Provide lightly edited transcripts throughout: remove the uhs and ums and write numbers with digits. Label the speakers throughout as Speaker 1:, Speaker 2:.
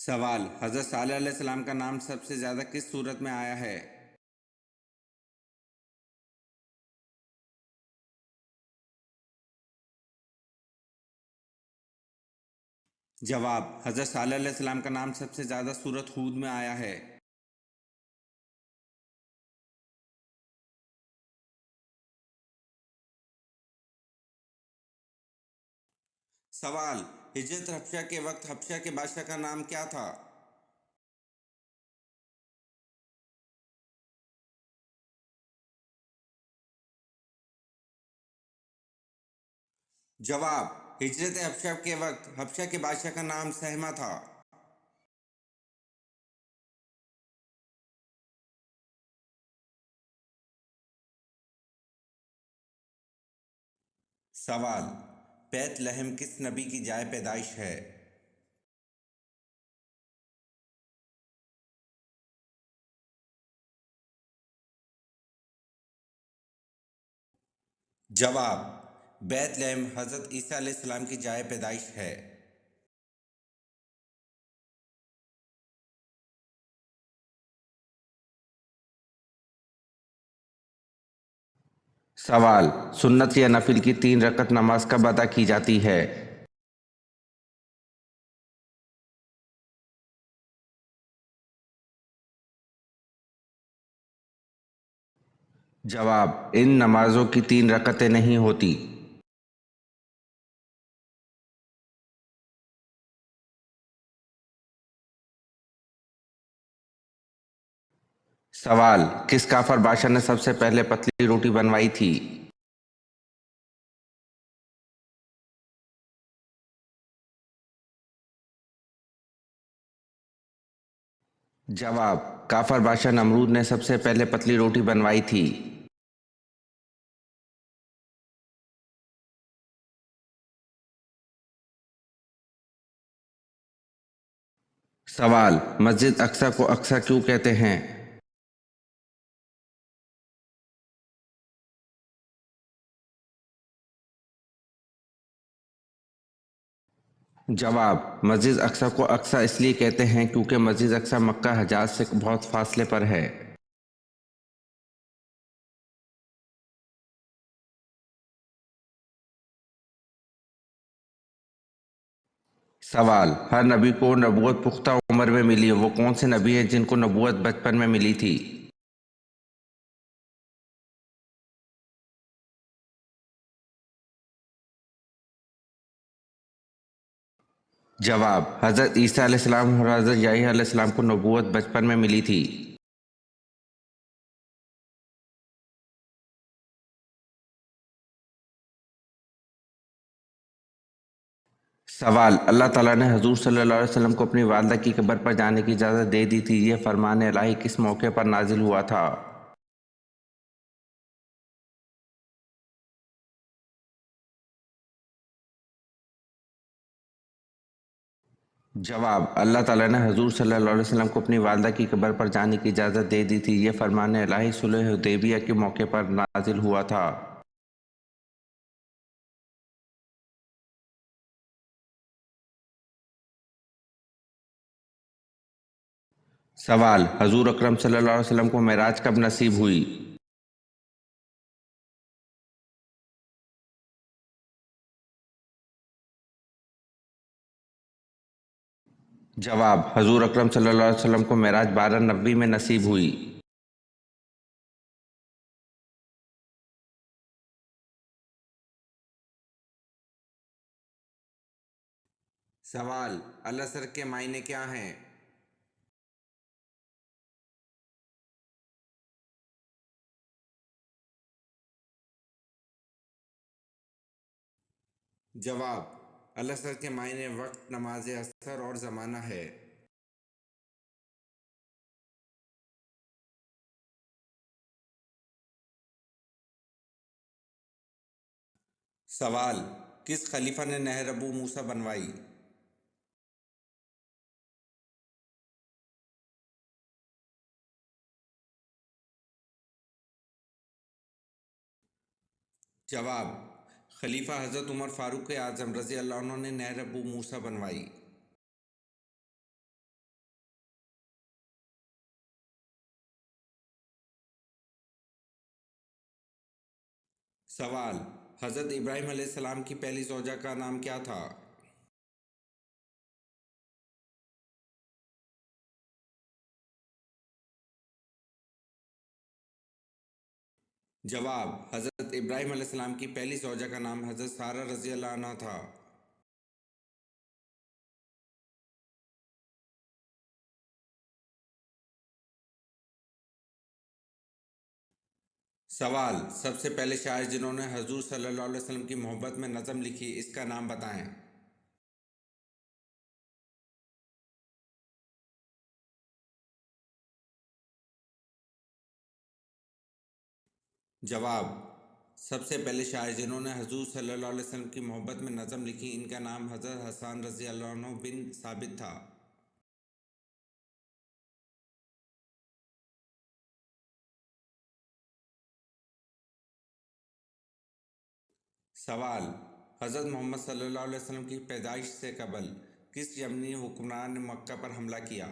Speaker 1: سوال: حضرت صالح علیہ السلام کا نام سب سے زیادہ کس صورت میں آیا ہے؟ جواب: حضرت صالح علیہ السلام کا نام سب سے زیادہ سورۃ ہود میں آیا ہے۔ سوال: ہجرت حبشہ کے وقت حبشہ کے بادشاہ کا نام کیا تھا؟ جواب: ہجرت حبشہ کے وقت حبشہ کے بادشاہ کا نام سہمہ تھا۔ سوال: بیت لحم کس نبی کی جائے پیدائش ہے؟ جواب: بیت لحم حضرت عیسیٰ علیہ السلام کی جائے پیدائش ہے۔ سوال: سنت یا نفل کی 3 رکعت نماز کب ادا کی جاتی ہے؟ جواب: ان نمازوں کی 3 رکعتیں نہیں ہوتی۔ سوال: کس کافر بادشاہ نے سب سے پہلے پتلی روٹی بنوائی تھی؟ جواب: کافر بادشاہ نمرود نے سب سے پہلے پتلی روٹی بنوائی تھی۔ سوال: مسجد اقصی کو اقصی کیوں کہتے ہیں؟ جواب: مسجد اقصی کو اقصی اس لیے کہتے ہیں کیونکہ مسجد اقصی مکہ حجاز سے بہت فاصلے پر ہے۔ سوال: ہر نبی کو نبوت پختہ عمر میں ملی، وہ کون سے نبی ہیں جن کو نبوت بچپن میں ملی تھی؟ جواب: حضرت عیسیٰ علیہ السلام اور حضرت یحییٰ علیہ السلام کو نبوت بچپن میں ملی تھی۔ سوال: اللہ تعالیٰ نے حضور صلی اللہ علیہ وسلم کو اپنی والدہ کی قبر پر جانے کی اجازت دے دی تھی، یہ فرمان الہی کس موقع پر نازل ہوا تھا؟ جواب: اللہ تعالیٰ نے حضور صلی اللہ علیہ وسلم کو اپنی والدہ کی قبر پر جانے کی اجازت دے دی تھی، یہ فرمان الہی صلح حدیبیہ کے موقع پر نازل ہوا تھا۔ سوال: حضور اکرم صلی اللہ علیہ وسلم کو معراج کب نصیب ہوئی؟ جواب: حضور اکرم صلی اللہ علیہ وسلم کو معراج 1290 میں نصیب ہوئی۔ سوال: العصر کے معنی کیا ہیں؟ جواب: العصر کے معنی وقت، نماز عصر اور زمانہ ہے۔ سوال: کس خلیفہ نے نہر ابو موسیٰ بنوائی؟ جواب: خلیفہ حضرت عمر فاروق اعظم رضی اللہ عنہ نے نہر ابو موسیٰ بنوائی۔ سوال: حضرت ابراہیم علیہ السلام کی پہلی زوجہ کا نام کیا تھا؟ جواب: حضرت ابراہیم علیہ السلام کی پہلی زوجہ کا نام حضرت سارہ رضی اللہ عنہ تھا۔ سوال: سب سے پہلے شاعر جنہوں نے حضور صلی اللہ علیہ وسلم کی محبت میں نظم لکھی، اس کا نام بتائیں۔ جواب: سب سے پہلے شاعر جنہوں نے حضور صلی اللہ علیہ وسلم کی محبت میں نظم لکھی، ان کا نام حضرت حسان رضی اللہ عنہ بن ثابت تھا۔ سوال: حضرت محمد صلی اللہ علیہ وسلم کی پیدائش سے قبل کس یمنی حکمران نے مکہ پر حملہ کیا؟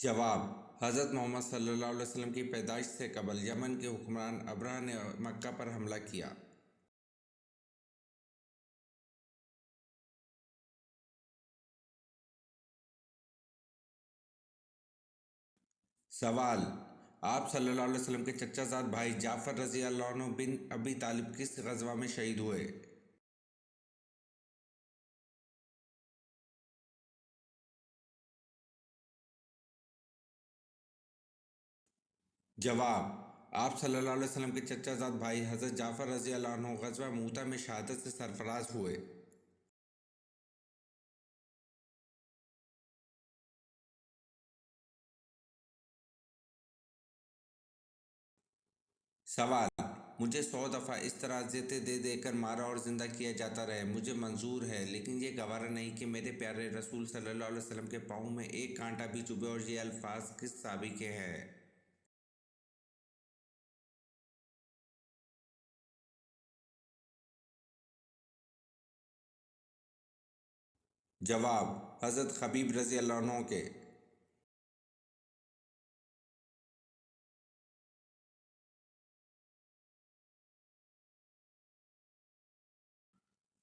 Speaker 1: جواب: حضرت محمد صلی اللہ علیہ وسلم کی پیدائش سے قبل یمن کے حکمران ابرہہ نے مکہ پر حملہ کیا۔ سوال: آپ صلی اللہ علیہ وسلم کے چچا زاد بھائی جعفر رضی اللہ عنہ بن ابی طالب کس غزوہ میں شہید ہوئے؟ جواب: آپ صلی اللہ علیہ وسلم کے چچا زاد بھائی حضرت جعفر رضی اللہ عنہ غزوہ موتا میں شہادت سے سرفراز ہوئے۔ سوال: مجھے 100 دفعہ اس طرح اذیتیں دے دے کر مارا اور زندہ کیا جاتا رہے، مجھے منظور ہے، لیکن یہ گوارا نہیں کہ میرے پیارے رسول صلی اللہ علیہ وسلم کے پاؤں میں ایک کانٹا بھی چبھے، اور یہ الفاظ کس صحابی کے ہیں؟ جواب: حضرت خبیب رضی اللہ عنہ کے۔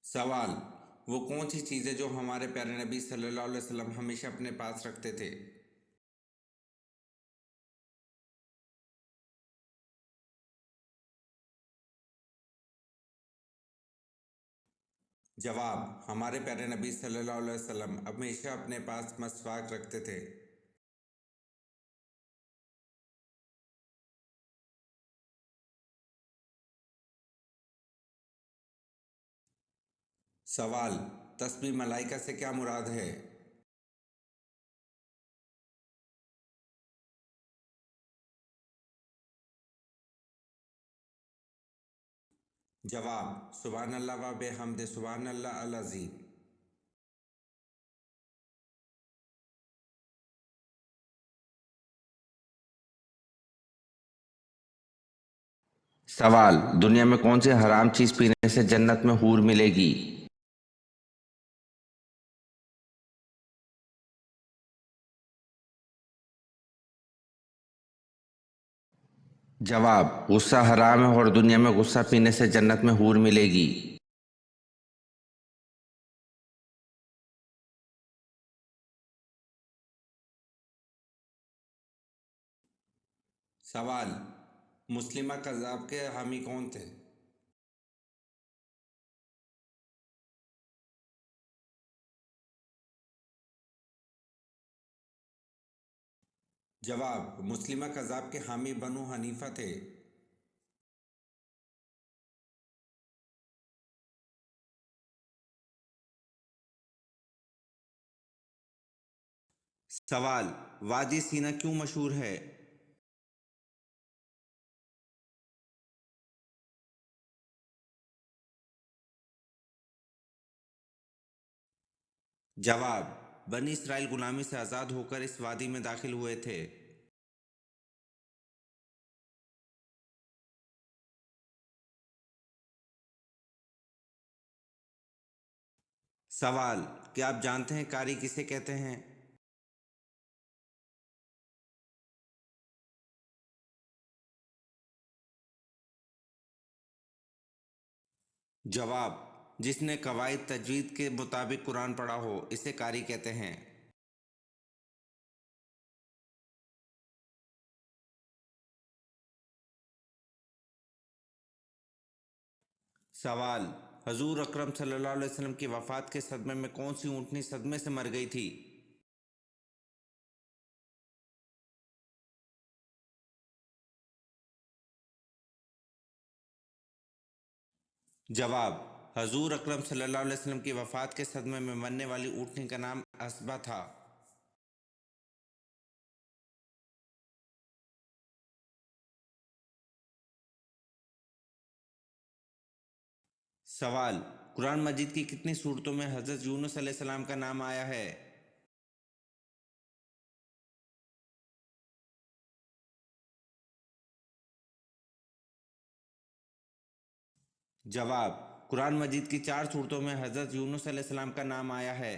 Speaker 1: سوال: وہ کون سی چیزیں جو ہمارے پیارے نبی صلی اللہ علیہ وسلم ہمیشہ اپنے پاس رکھتے تھے؟ جواب: ہمارے پیارے نبی صلی اللہ علیہ وسلم ہمیشہ اپنے پاس مسواک رکھتے تھے۔ سوال: تسبیح ملائکہ سے کیا مراد ہے؟ جواب: سبحان اللہ و بحمدہ، سبحان اللہ العظیم۔ سوال: دنیا میں کون سی حرام چیز پینے سے جنت میں حور ملے گی؟ جواب: غصہ حرام ہے، اور دنیا میں غصہ پینے سے جنت میں حور ملے گی۔ سوال: مسلمہ کذاب کے حامی کون تھے؟ جواب: مسلمہ کذاب کے حامی بنو حنیفہ تھے۔ سوال: وادی سینا کیوں مشہور ہے؟ جواب: بنی اسرائیل غلامی سے آزاد ہو کر اس وادی میں داخل ہوئے تھے۔ سوال: کیا آپ جانتے ہیں کاری کسے کہتے ہیں؟ جواب: جس نے قواعد تجوید کے مطابق قرآن پڑھا ہو اسے قاری کہتے ہیں۔ سوال: حضور اکرم صلی اللہ علیہ وسلم کی وفات کے صدمے میں کون سی اونٹنی صدمے سے مر گئی تھی؟ جواب: حضور اکرم صلی اللہ علیہ وسلم کی وفات کے صدمے میں مرنے والی اونٹنی کا نام اسبا تھا۔ سوال: قرآن مجید کی کتنی صورتوں میں حضرت یونس علیہ السلام کا نام آیا ہے؟ جواب: قرآن مجید کی 4 صورتوں میں حضرت یونس علیہ السلام کا نام آیا ہے۔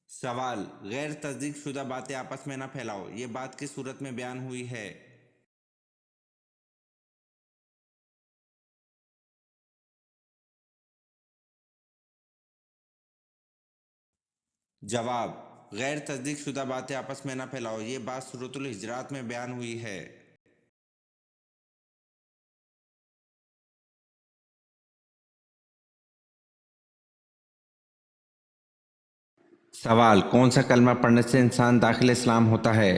Speaker 1: سوال: غیر تصدیق شدہ باتیں آپس میں نہ پھیلاؤ، یہ بات کس صورت میں بیان ہوئی ہے؟ جواب: غیر تصدیق شدہ باتیں آپس میں نہ پھیلاؤ، یہ بات سورۃ الحجرات میں بیان ہوئی ہے۔ سوال: کون سا کلمہ پڑھنے سے انسان داخل اسلام ہوتا ہے؟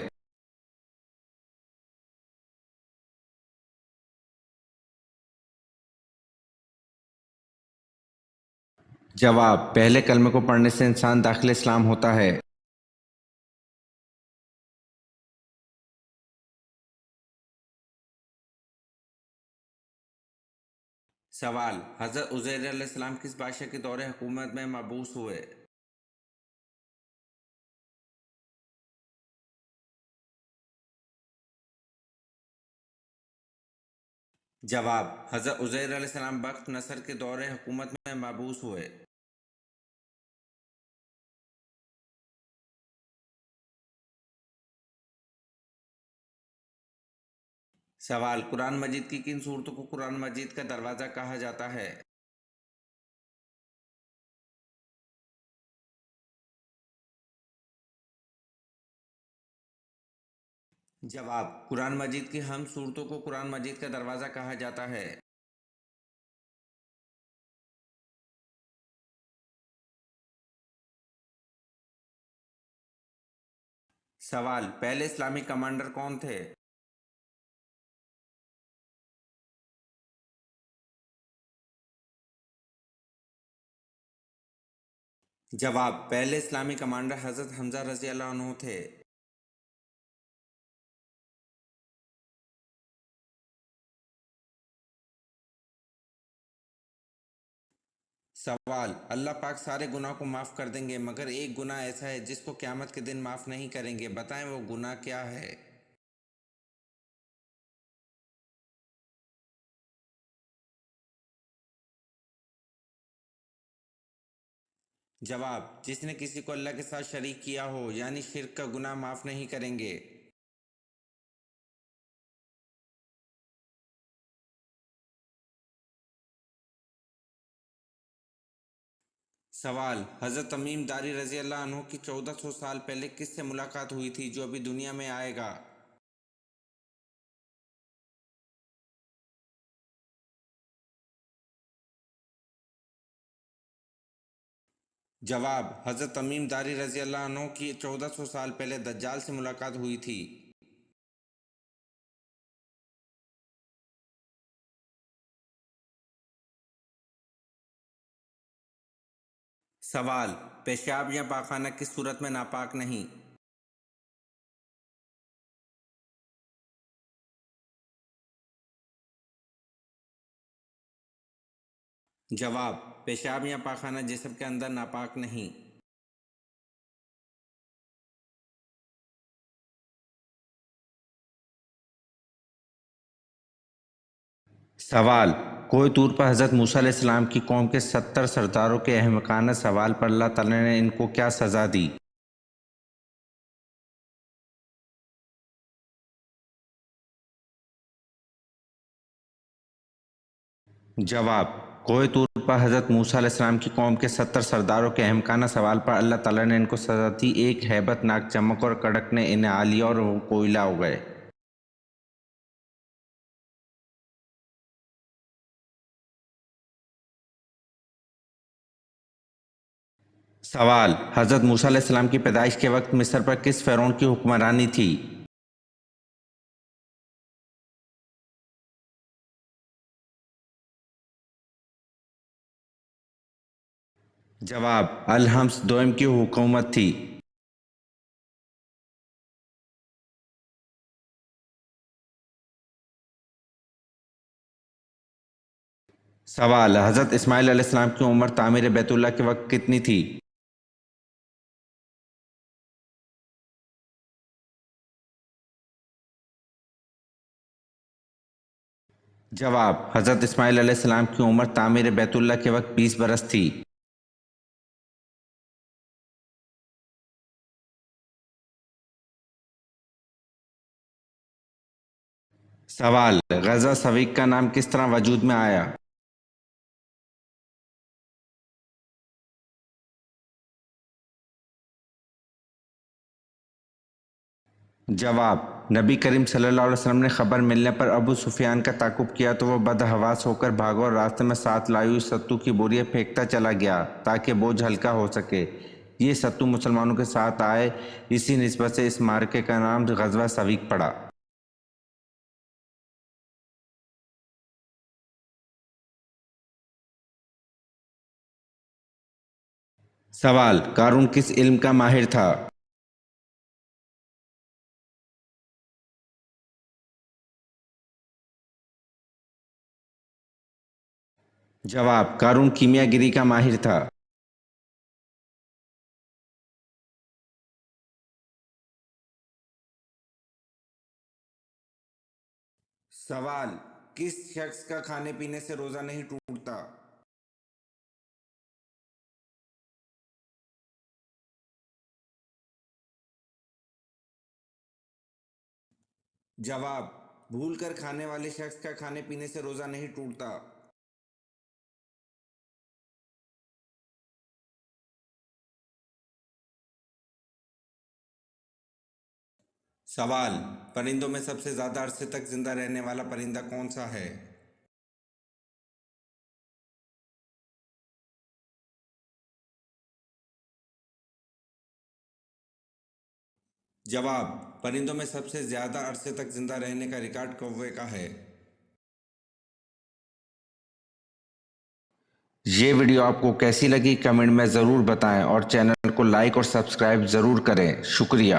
Speaker 1: جواب: پہلے کلمے کو پڑھنے سے انسان داخل اسلام ہوتا ہے۔ سوال: حضرت عزیر علیہ السلام کس بادشاہ کے دور حکومت میں مبعوث ہوئے؟ جواب: حضرت عزیر علیہ السلام بخت نصر کے دور حکومت میں مبعوث ہوئے۔ سوال: قرآن مجید کی کن صورتوں کو قرآن مجید کا دروازہ کہا جاتا ہے؟ جواب: قرآن مجید کی ہم صورتوں کو قرآن مجید کا دروازہ کہا جاتا ہے۔ سوال: پہلے اسلامی کمانڈر کون تھے؟ جواب: پہلے اسلامی کمانڈر حضرت حمزہ رضی اللہ عنہ تھے۔ سوال: اللہ پاک سارے گناہ کو معاف کر دیں گے مگر ایک گناہ ایسا ہے جس کو قیامت کے دن معاف نہیں کریں گے، بتائیں وہ گناہ کیا ہے؟ جواب: جس نے کسی کو اللہ کے ساتھ شریک کیا ہو، یعنی شرک کا گناہ معاف نہیں کریں گے۔ سوال: حضرت تمیم داری رضی اللہ عنہ کی 1400 سال پہلے کس سے ملاقات ہوئی تھی جو ابھی دنیا میں آئے گا؟ جواب: حضرت تمیم داری رضی اللہ عنہ کی 1400 سال پہلے دجال سے ملاقات ہوئی تھی۔ سوال: پیشاب یا پاخانہ کس صورت میں ناپاک نہیں؟ جواب: پیشاب یا پاخانہ جسم کے اندر ناپاک نہیں۔ سوال: کوہ طور پر حضرت موسیٰ علیہ السلام کی قوم کے 70 سرداروں کے احمقانہ سوال پر اللہ تعالیٰ نے ان کو کیا سزا دی؟ جواب: کوہ طور پر حضرت موسیٰ علیہ السلام کی قوم کے 70 سرداروں کے احمقانہ سوال پر اللہ تعالیٰ نے ان کو سزا دی۔ ایک ہیبت ناک چمک اور کڑک نے انہیں آ لیا اور وہ کوئلہ ہو گئے۔ سوال: حضرت موسیٰ علیہ السلام کی پیدائش کے وقت مصر پر کس فرعون کی حکمرانی تھی؟ جواب: الحمس دوئم کی حکومت تھی۔ سوال: حضرت اسماعیل علیہ السلام کی عمر تعمیر بیت اللہ کے وقت کتنی تھی؟ جواب: حضرت اسماعیل علیہ السلام کی عمر تعمیر بیت اللہ کے وقت 20 برس تھی۔ سوال: غزہ سویق کا نام کس طرح وجود میں آیا؟ جواب: نبی کریم صلی اللہ علیہ وسلم نے خبر ملنے پر ابو سفیان کا تعاقب کیا تو وہ بدحواس ہو کر بھاگا اور راستے میں ساتھ لائی ہوئی ستو کی بوریاں پھینکتا چلا گیا تاکہ بوجھ ہلکا ہو سکے۔ یہ ستو مسلمانوں کے ساتھ آئے، اسی نسبت سے اس معرکے کا نام غزوہ سویق پڑا۔ سوال: قارون کس علم کا ماہر تھا؟ جواب: قارون کیمیا گری کا ماہر تھا۔ سوال: کس شخص کا کھانے پینے سے روزہ نہیں ٹوٹتا؟ جواب: بھول کر کھانے والے شخص کا کھانے پینے سے روزہ نہیں ٹوٹتا۔ سوال: پرندوں میں سب سے زیادہ عرصے تک زندہ رہنے والا پرندہ کون سا ہے؟ جواب: پرندوں میں سب سے زیادہ عرصے تک زندہ رہنے کا ریکارڈ کوے کا ہے۔ یہ ویڈیو آپ کو کیسی لگی کمنٹ میں ضرور بتائیں اور چینل کو لائک اور سبسکرائب ضرور کریں۔ شکریہ۔